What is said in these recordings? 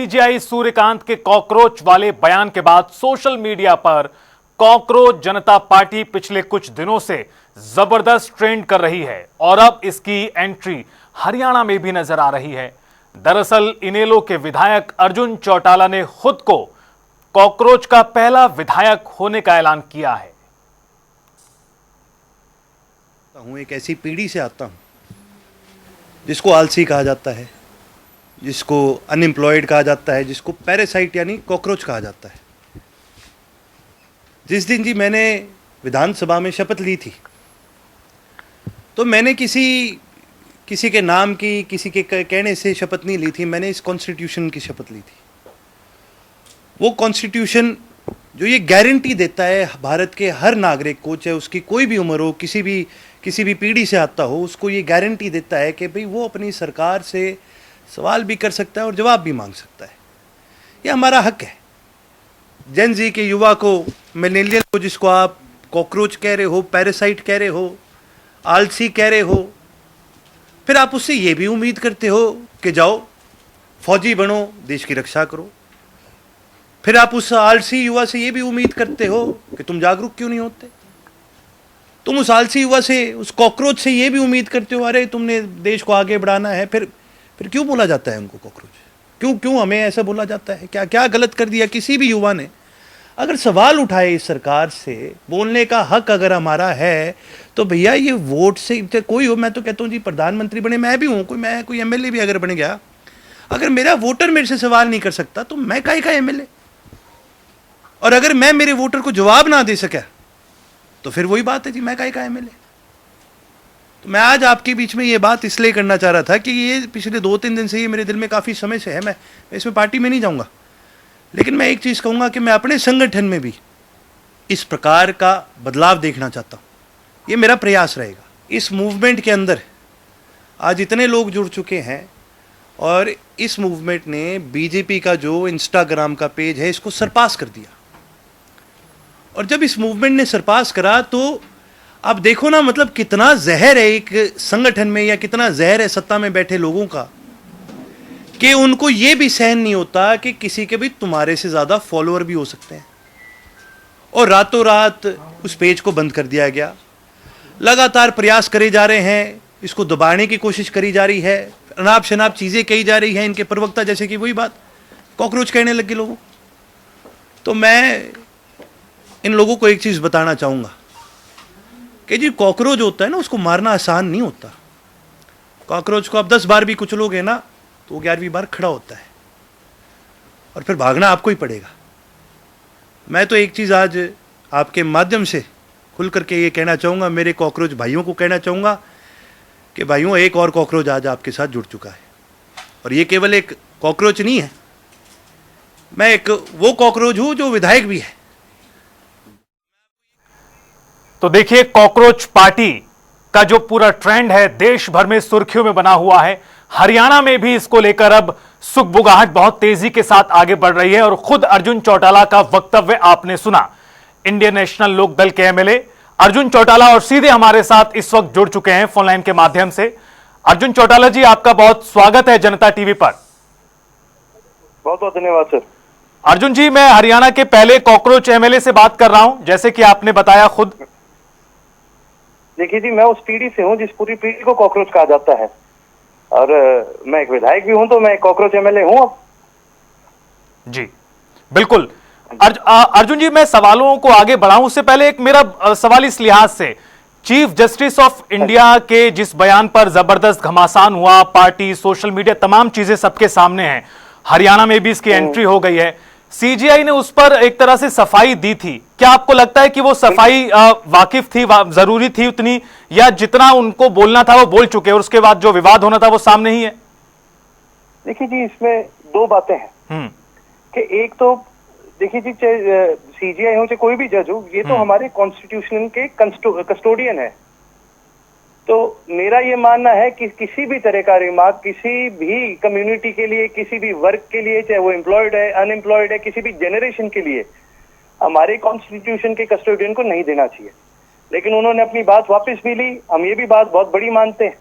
CGI Suryakant के cockroach वाले बयान के बाद सोशल मीडिया पर कॉकरोच जनता पार्टी पिछले कुछ दिनों से जबरदस्त ट्रेंड कर रही है और अब इसकी एंट्री हरियाणा में भी नजर आ रही है। दरअसल इनेलो के विधायक अर्जुन चौटाला ने खुद को कॉकरोच का पहला विधायक होने का ऐलान किया है। एक ऐसी पीढ़ी से आता हूं जिसको आलसी कहा जाता है, जिसको अनएम्प्लॉयड कहा जाता है, जिसको पैरासाइट यानी कॉकरोच कहा जाता है। जिस दिन जी मैंने विधानसभा में शपथ ली थी तो मैंने किसी के नाम की, किसी के कहने से शपथ नहीं ली थी। मैंने इस कॉन्स्टिट्यूशन की शपथ ली थी। वो कॉन्स्टिट्यूशन जो ये गारंटी देता है भारत के हर नागरिक को, चाहे उसकी कोई भी उम्र हो, किसी भी पीढ़ी से आता हो, उसको ये गारंटी देता है कि भाई वो अपनी सरकार से सवाल भी कर सकता है और जवाब भी मांग सकता है। ये हमारा हक है। जेन जी के युवा को, मिलेनियल को, जिसको आप कॉकरोच कह रहे हो, पैरासाइट कह रहे हो, आलसी कह रहे हो, फिर आप उससे ये भी उम्मीद करते हो कि जाओ फौजी बनो, देश की रक्षा करो। फिर आप उस आलसी युवा से ये भी उम्मीद करते हो कि तुम जागरूक क्यों नहीं होते। तुम उस आलसी युवा से, उस कॉकरोच से ये भी उम्मीद करते हो अरे तुमने देश को आगे बढ़ाना है। फिर क्यों बोला जाता है उनको कॉकरोच? क्यों हमें ऐसा बोला जाता है? क्या गलत कर दिया किसी भी युवा ने? अगर सवाल उठाए इस सरकार से, बोलने का हक अगर हमारा है तो भैया ये वोट से कोई हो, मैं तो कहता हूँ जी प्रधानमंत्री बने, मैं भी हूँ, कोई एमएलए भी अगर बन गया, अगर मेरा वोटर मेरे से सवाल नहीं कर सकता तो मैं काहे का एमएलए? और अगर मैं मेरे वोटर को जवाब ना दे सका तो फिर वही बात है जी, मैं काहे का एमएलए? तो मैं आज आपके बीच में ये बात इसलिए करना चाह रहा था कि ये पिछले 2-3 दिन से ये मेरे दिल में काफ़ी समय से है। मैं इसमें पार्टी में नहीं जाऊंगा, लेकिन मैं एक चीज़ कहूँगा कि मैं अपने संगठन में भी इस प्रकार का बदलाव देखना चाहता हूँ। ये मेरा प्रयास रहेगा। इस मूवमेंट के अंदर आज इतने लोग जुड़ चुके हैं और इस मूवमेंट ने बीजेपी का जो इंस्टाग्राम का पेज है इसको सरपास कर दिया। और जब इस मूवमेंट ने सरपास करा तो अब देखो ना, मतलब कितना जहर है एक संगठन में, या कितना जहर है सत्ता में बैठे लोगों का, कि उनको यह भी सहन नहीं होता कि किसी के भी तुम्हारे से ज्यादा फॉलोअर भी हो सकते हैं। और रातों रात उस पेज को बंद कर दिया गया। लगातार प्रयास करे जा रहे हैं, इसको दबाने की कोशिश करी जा रही है, अनाप शनाप चीजें कही जा रही हैं इनके प्रवक्ता, जैसे कि वही बात कॉकरोच कहने लगे लोगों। तो मैं इन लोगों को एक चीज बताना चाहूंगा कि जी कॉकरोच होता है ना, उसको मारना आसान नहीं होता। कॉकरोच को आप 10 बार भी कुचलोगे ना तो वो 11वीं बार खड़ा होता है और फिर भागना आपको ही पड़ेगा। मैं तो एक चीज़ आज आपके माध्यम से खुल करके ये कहना चाहूँगा, मेरे कॉकरोच भाइयों को कहना चाहूँगा कि भाइयों, एक और कॉकरोच आज आपके साथ जुड़ चुका है। और ये केवल एक कॉकरोच नहीं है, मैं एक वो कॉकरोच हूँ जो विधायक भी है। तो देखिए, कॉकरोच पार्टी का जो पूरा ट्रेंड है देश भर में सुर्खियों में बना हुआ है। हरियाणा में भी इसको लेकर अब सुगबुगाहट बहुत तेजी के साथ आगे बढ़ रही है और खुद अर्जुन चौटाला का वक्तव्य आपने सुना। इंडियन नेशनल लोक दल के एमएलए अर्जुन चौटाला और सीधे हमारे साथ इस वक्त जुड़ चुके हैं फोनलाइन के माध्यम से। अर्जुन चौटाला जी, आपका बहुत स्वागत है जनता टीवी पर। बहुत बहुत धन्यवाद सर। अर्जुन जी, मैं हरियाणा के पहले कॉकरोच एमएलए से बात कर रहा हूं, जैसे कि आपने बताया खुद। देखिए जी, मैं उस पीढ़ी से हूँ जिस पूरी पीढ़ी को कॉकरोच कहा जाता है, और मैं एक विधायक भी हूं, तो मैं कॉकरोच एमएलए हूं अब। जी बिल्कुल। अर्जुन जी, मैं सवालों को आगे बढ़ाऊं उससे पहले एक मेरा सवाल इस लिहाज से, चीफ जस्टिस ऑफ इंडिया के जिस बयान पर जबरदस्त घमासान हुआ, पार्टी, सोशल मीडिया, तमाम चीजें सबके सामने हैं, हरियाणा में भी इसकी एंट्री हो गई है, सीजीआई ने उस पर एक तरह से सफाई दी थी। क्या आपको लगता है कि वो सफाई वाकिफ थी, जरूरी थी उतनी, या जितना उनको बोलना था वो बोल चुके और उसके बाद जो विवाद होना था वो सामने ही है? देखिए जी, इसमें 2 बातें हैं कि एक तो देखिए जी, चाहे सीजीआई हो चाहे कोई भी जज हो, ये तो हमारे कॉन्स्टिट्यूशन के कस्टोडियन है। तो मेरा ये मानना है कि किसी भी तरह का रिमार्क किसी भी कम्युनिटी के लिए, किसी भी वर्ग के लिए, चाहे वो एम्प्लॉयड है, अनएम्प्लॉयड है, किसी भी जनरेशन के लिए, हमारे कॉन्स्टिट्यूशन के कस्टोडियन को नहीं देना चाहिए। लेकिन उन्होंने अपनी बात वापस भी ली। हम ये भी बात बहुत बड़ी मानते हैं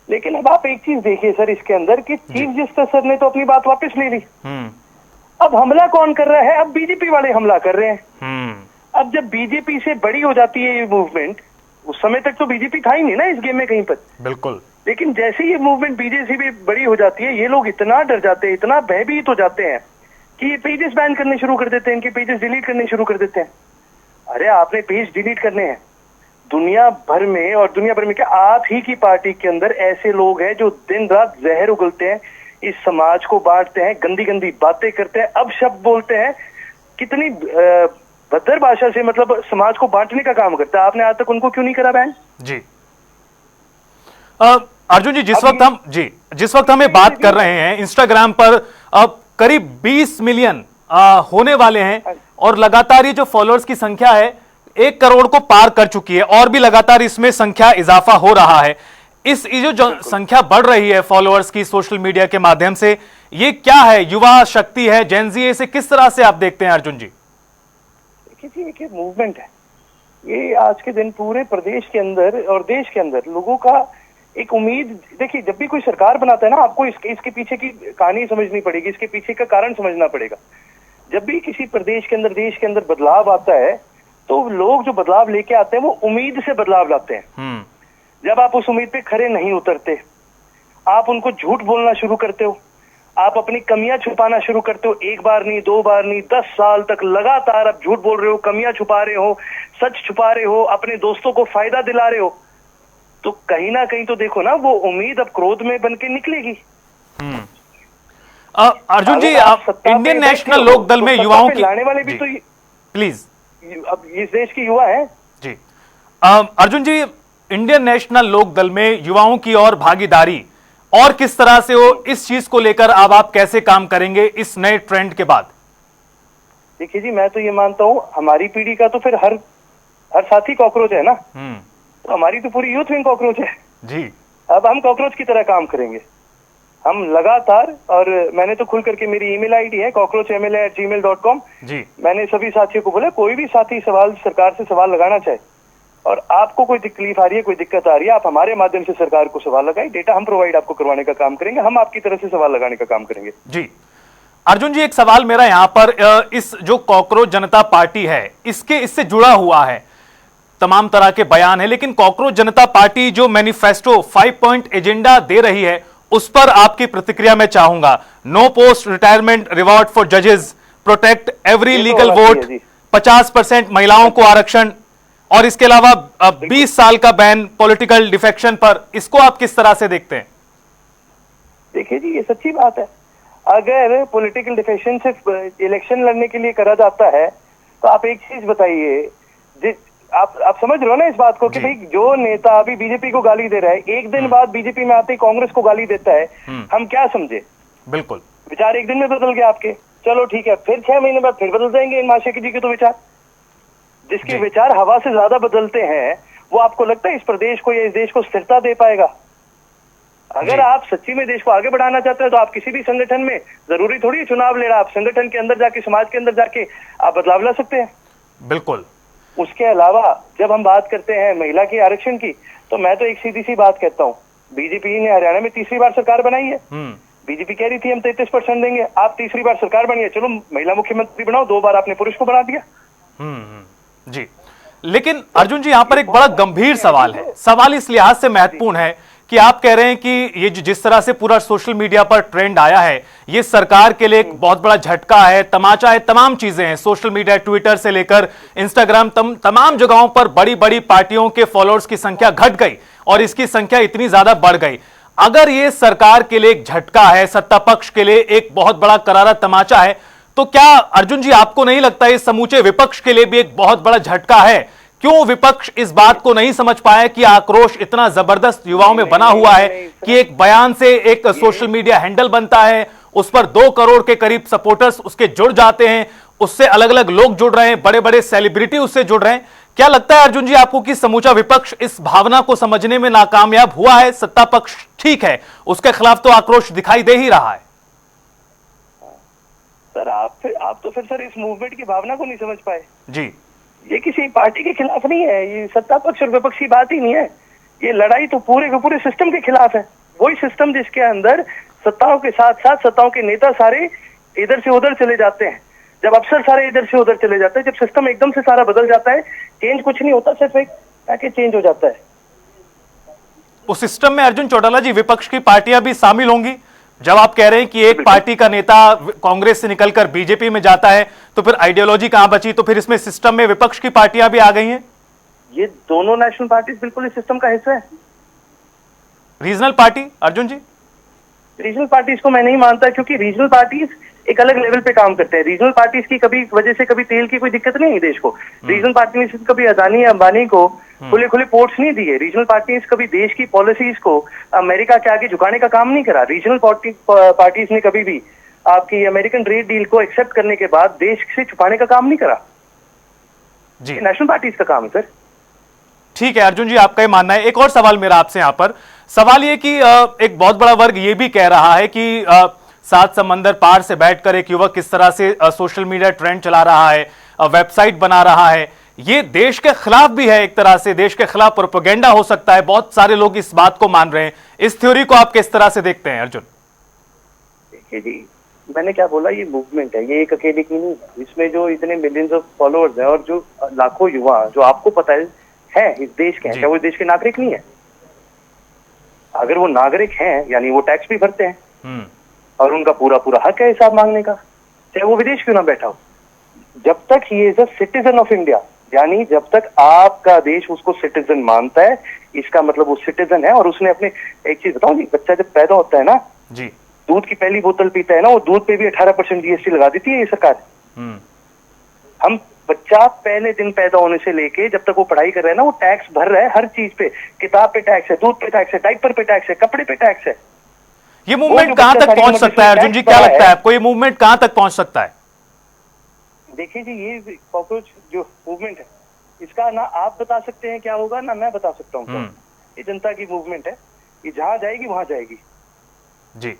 लेकिन अब आप एक चीज देखिए सर इसके अंदर कि चीफ जस्टिस सर ने तो अपनी बात वापस ले ली। अब हमला कौन कर रहा है? अब बीजेपी वाले हमला कर रहे हैं। अब जब बीजेपी से बड़ी हो जाती है ये मूवमेंट, उस समय तक तो बीजेपी था ही नहीं ना इस गेम में कहीं पर। बिल्कुल। लेकिन जैसे ये मूवमेंट बीजेपी भी बड़ी हो जाती है, ये लोग इतना डर जाते हैं, इतना भयभीत हो जाते हैं कि ये पेजेस बैन करने शुरू कर देते हैं, इनके पेजेस डिलीट करने शुरू कर देते हैं। अरे आपने पेज डिलीट करने हैं दुनिया भर में, और दुनिया भर में क्या, आप ही की पार्टी के अंदर ऐसे लोग हैं जो दिन रात जहर उगलते हैं, इस समाज को बांटते हैं, गंदी गंदी बातें करते हैं, अब शब्द बोलते हैं, कितनी भद्र भाषा से मतलब समाज को बांटने का काम करता है। आपने आज तक उनको क्यों नहीं करा बैन? जी अर्जुन जी, जिस वक्त हम ये बात कर रहे हैं, इंस्टाग्राम पर अब करीब 20 मिलियन होने वाले हैं और लगातार ये जो फॉलोअर्स की संख्या है 1 करोड़ को पार कर चुकी है और भी लगातार इसमें संख्या इजाफा हो रहा है। ये जो संख्या बढ़ रही है फॉलोअर्स की सोशल मीडिया के माध्यम से, ये क्या है? युवा शक्ति है, जेनजी, इसे किस तरह से आप देखते हैं अर्जुन जी? देखिए एक मूवमेंट है ये, आज के दिन पूरे प्रदेश के अंदर और देश के अंदर लोगों का एक उम्मीद। देखिए जब भी कोई सरकार बनाता है ना, आपको इसके पीछे की कहानी समझनी पड़ेगी, इसके पीछे का कारण समझना पड़ेगा। जब भी किसी प्रदेश के अंदर, देश के अंदर बदलाव आता है, तो लोग जो बदलाव लेके आते हैं वो उम्मीद से बदलाव लाते हैं। जब आप उस उम्मीद पे खरे नहीं उतरते, आप उनको झूठ बोलना शुरू करते हो, आप अपनी कमियां छुपाना शुरू करते हो, 1 बार नहीं 2 बार नहीं 10 साल तक लगातार आप झूठ बोल रहे हो, कमियां छुपा रहे हो, सच छुपा रहे हो, अपने दोस्तों को फायदा दिला रहे हो, तो कहीं ना कहीं तो देखो ना वो उम्मीद अब क्रोध में बन के निकलेगी। अर्जुन जी, आप इंडियन नेशनल लोकदल में युवाओं की लाने वाले भी तो प्लीज अब इस देश के युवा हैं जी। अर्जुन जी, इंडियन नेशनल लोकदल में युवाओं की और भागीदारी और किस तरह से हो, इस चीज को लेकर अब आप कैसे काम करेंगे इस नए ट्रेंड के बाद? देखिए जी, मैं तो ये मानता हूँ हमारी पीढ़ी का तो फिर हर साथी कॉकरोच है ना, तो हमारी तो पूरी यूथ विंग कॉकरोच है जी। अब हम कॉकरोच की तरह काम करेंगे, हम लगातार। और मैंने तो खुल करके, मेरी ईमेल आईडी है cockroachmla@gmail.com जी। मैंने सभी साथियों को बोला कोई भी साथी सरकार से सवाल लगाना चाहे और आपको कोई तकलीफ आ रही है, कोई दिक्कत आ रही है, आप हमारे माध्यम से सरकार को सवाल लगाए, डेटा हम प्रोवाइड आपको करवाने का काम करेंगे, हम आपकी तरफ से सवाल लगाने का काम करेंगे। जी अर्जुन जी, एक सवाल मेरा यहां पर, इस जो कॉकरोच जनता पार्टी है इससे जुड़ा हुआ है, तमाम तरह के बयान है, लेकिन कॉकरोच जनता पार्टी जो मैनिफेस्टो 5 पॉइंट एजेंडा दे रही है उस पर आपकी प्रतिक्रिया मैं चाहूंगा। No post retirement reward for जजेस, प्रोटेक्ट एवरी लीगल वोट, 50% महिलाओं को आरक्षण, और इसके अलावा 20 साल का बैन पॉलिटिकल डिफेक्शन पर, इसको आप किस तरह से देखते हैं? देखिए जी, ये सच्ची बात है। अगर पॉलिटिकल डिफेक्शन से इलेक्शन लड़ने के लिए करा जाता है तो आप एक चीज बताइए, आप समझ रहे हो ना इस बात को कि भाई जो नेता अभी बीजेपी को गाली दे रहा है, एक दिन बाद बीजेपी में आते ही कांग्रेस को गाली देता है, हम क्या समझे? बिल्कुल, विचार एक दिन में बदल गया आपके, चलो ठीक है, फिर 6 महीने बाद फिर बदल जाएंगे इन माशेकी जी के तो विचार। जिसके विचार हवा से ज्यादा बदलते हैं वो आपको लगता है इस प्रदेश को या इस देश को स्थिरता दे पाएगा? अगर आप सच्ची में देश को आगे बढ़ाना चाहते हो तो आप किसी भी संगठन में, जरूरी थोड़ी है चुनाव लेना, आप संगठन के अंदर जाके, समाज के अंदर जाके आप बदलाव ला सकते हैं। बिल्कुल। उसके अलावा जब हम बात करते हैं महिला के आरक्षण की, तो मैं तो एक सीधी सी बात कहता हूँ, बीजेपी ने हरियाणा में तीसरी बार सरकार बनाई है, बीजेपी कह रही थी हम 33% देंगे, आप तीसरी बार सरकार बनी है, चलो महिला मुख्यमंत्री बनाओ, 2 बार आपने पुरुष को बना दिया। जी, लेकिन अर्जुन जी यहां पर एक बड़ा गंभीर सवाल है, सवाल इस लिहाज से महत्वपूर्ण है कि आप कह रहे हैं कि ये जिस तरह से पूरा सोशल मीडिया पर ट्रेंड आया है, ये सरकार के लिए एक बहुत बड़ा झटका है, तमाचा है, तमाम चीजें हैं, सोशल मीडिया, ट्विटर से लेकर इंस्टाग्राम, तमाम जगहों पर बड़ी बड़ी पार्टियों के फॉलोअर्स की संख्या घट गई और इसकी संख्या इतनी ज्यादा बढ़ गई। अगर ये सरकार के लिए एक झटका है, सत्ता पक्ष के लिए एक बहुत बड़ा करारा तमाचा है, तो क्या अर्जुन जी आपको नहीं लगता है समूचे विपक्ष के लिए भी एक बहुत बड़ा झटका है? क्यों विपक्ष इस बात को नहीं समझ पाया कि आक्रोश इतना जबरदस्त युवाओं में बना हुआ है कि एक बयान से एक सोशल मीडिया हैंडल बनता है, उस पर 2 करोड़ के करीब सपोर्टर्स उसके जुड़ जाते हैं, उससे अलग अलग लोग जुड़ रहे हैं, बड़े बड़े सेलिब्रिटी उससे जुड़ रहे हैं। क्या लगता है अर्जुन जी आपको कि समूचा विपक्ष इस भावना को समझने में नाकामयाब हुआ है? सत्ता पक्ष ठीक है, उसके खिलाफ तो आक्रोश दिखाई दे ही रहा है। सर आप तो फिर सर इस मूवमेंट की भावना को नहीं समझ पाए। जी, ये किसी पार्टी के खिलाफ नहीं है, ये सत्ता पक्ष और विपक्ष की बात ही नहीं है, ये लड़ाई तो पूरे के पूरे सिस्टम के खिलाफ है। वही सिस्टम जिसके अंदर सत्ताओं के साथ साथ सत्ताओं के नेता सारे इधर से उधर चले जाते हैं, जब अफसर सारे इधर से उधर चले जाते हैं, जब सिस्टम एकदम से सारा बदल जाता है, चेंज कुछ नहीं होता, सिर्फ एक पैकेज चेंज हो जाता है। उस सिस्टम में अर्जुन चौटाला जी विपक्ष की पार्टियां भी शामिल होंगी। जब आप कह रहे हैं कि एक पार्टी का नेता कांग्रेस से निकलकर बीजेपी में जाता है तो फिर आइडियोलॉजी कहां बची, तो फिर इसमें सिस्टम में विपक्ष की पार्टियां भी आ गई हैं। ये दोनों नेशनल पार्टीज बिल्कुल इस सिस्टम का हिस्सा है। रीजनल पार्टी अर्जुन जी, रीजनल पार्टीज को मैं नहीं मानता, क्योंकि रीजनल पार्टीज एक अलग लेवल पे काम करते हैं। रीजनल पार्टीज की कभी वजह से कभी तेल की कोई दिक्कत नहीं है देश को। रीजनल पार्टी ने सिर्फ कभी अदानी अंबानी को खुले खुले पोर्ट्स नहीं दिए। रीजनल पार्टीज कभी देश की पॉलिसीज को अमेरिका के आगे झुकाने का काम नहीं करा। रीजनल पार्टीज ने कभी भी आपकी अमेरिकन ट्रेड डील को एक्सेप्ट करने के बाद देश से छुपाने का काम नहीं करा जी। नेशनल पार्टीज का काम है सर। ठीक है अर्जुन जी, आपका ये मानना है। एक और सवाल मेरा आपसे यहाँ पर, सवाल ये कि एक बहुत बड़ा वर्ग ये भी कह रहा है कि सात समंदर पार से बैठकर एक युवक किस तरह से सोशल मीडिया ट्रेंड चला रहा है, वेबसाइट बना रहा है, ये देश के खिलाफ भी है, एक तरह से देश के खिलाफ प्रोपेगेंडा हो सकता है। बहुत सारे लोग इस बात को मान रहे हैं। इस थ्योरी को आप किस तरह से देखते हैं अर्जुन? देखिए जी, मैंने क्या बोला, ये मूवमेंट है, ये एक अकेले की नहीं है। इसमें जो इतने मिलियंस ऑफ फॉलोअर्स हैं और जो लाखों युवा जो आपको पता है इस देश के हैं, क्या वो इस देश के नागरिक नहीं है? अगर वो नागरिक हैं यानी वो टैक्स भी भरते हैं और उनका पूरा पूरा हक है हिसाब मांगने का, चाहे वो विदेश क्यों ना बैठा हो। जब तक he is a citizen of India, यानी जब तक आपका देश उसको सिटीजन मानता है, इसका मतलब वो सिटीजन है। और उसने अपने, एक चीज बताऊं जी, बच्चा जब पैदा होता है ना जी, दूध की पहली बोतल पीता है ना, वो दूध पे भी 18% जीएसटी लगा देती है ये सरकार। हम बच्चा पहले दिन पैदा होने से लेके जब तक वो पढ़ाई कर रहा है ना, वो टैक्स भर रहा है हर चीज पे। किताब पे टैक्स है, दूध पे टैक्स है, डायपर पे टैक्स है, कपड़े पे टैक्स है। ये मूवमेंट कहां तक पहुंच सकता है अर्जुन जी, क्या लगता है आपको, ये मूवमेंट कहां तक पहुंच सकता है? देखिए जी, ये कॉकरोच जो मूवमेंट है, इसका ना आप बता सकते हैं क्या होगा, ना मैं बता सकता हूँ। ये जनता की मूवमेंट है, ये जहां जाएगी वहां जाएगी। जी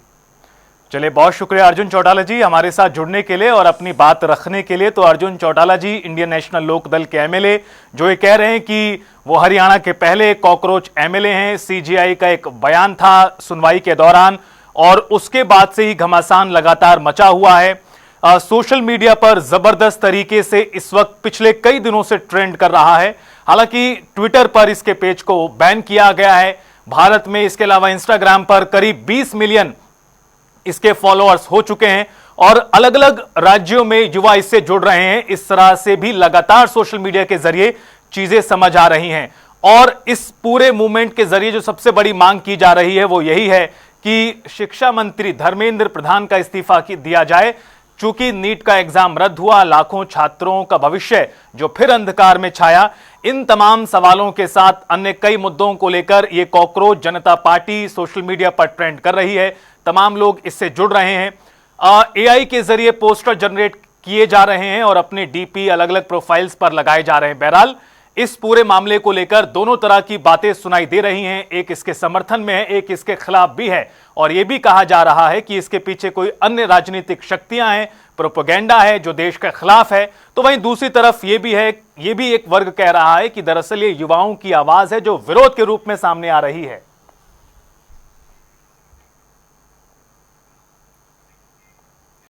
चलिए, बहुत शुक्रिया अर्जुन चौटाला जी हमारे साथ जुड़ने के लिए और अपनी बात रखने के लिए। तो अर्जुन चौटाला जी इंडियन नेशनल लोक दल के एमएलए, जो ये कह रहे हैं कि वो हरियाणा के पहले कॉकरोच एमएलए हैं। सीजीआई का एक बयान था सुनवाई के दौरान और उसके बाद से ही घमासान लगातार मचा हुआ है। सोशल मीडिया पर जबरदस्त तरीके से इस वक्त पिछले कई दिनों से ट्रेंड कर रहा है। हालांकि ट्विटर पर इसके पेज को बैन किया गया है। भारत में इसके अलावा इंस्टाग्राम पर करीब 20 मिलियन इसके फॉलोअर्स हो चुके हैं और अलग अलग राज्यों में युवा इससे जुड़ रहे हैं। इस तरह से भी लगातार सोशल मीडिया के जरिए चीजें समझ आ रही हैं और इस पूरे मूवमेंट के जरिए जो सबसे बड़ी मांग की जा रही है वो यही है कि शिक्षा मंत्री धर्मेंद्र प्रधान का इस्तीफा दिया जाए। चूंकि नीट का एग्जाम रद्द हुआ, लाखों छात्रों का भविष्य जो फिर अंधकार में छाया, इन तमाम सवालों के साथ अन्य कई मुद्दों को लेकर ये कॉकरोच जनता पार्टी सोशल मीडिया पर ट्रेंड कर रही है। तमाम लोग इससे जुड़ रहे हैं। एआई के जरिए पोस्टर जनरेट किए जा रहे हैं और अपने डीपी अलग अलग प्रोफाइल्स पर लगाए जा रहे हैं। बहरहाल इस पूरे मामले को लेकर दोनों तरह की बातें सुनाई दे रही हैं। एक इसके समर्थन में है, एक इसके खिलाफ भी है और यह भी कहा जा रहा है कि इसके पीछे कोई अन्य राजनीतिक शक्तियां हैं, प्रोपेगेंडा है जो देश के खिलाफ है। तो वहीं दूसरी तरफ यह भी है, यह भी एक वर्ग कह रहा है कि दरअसल ये युवाओं की आवाज है जो विरोध के रूप में सामने आ रही है।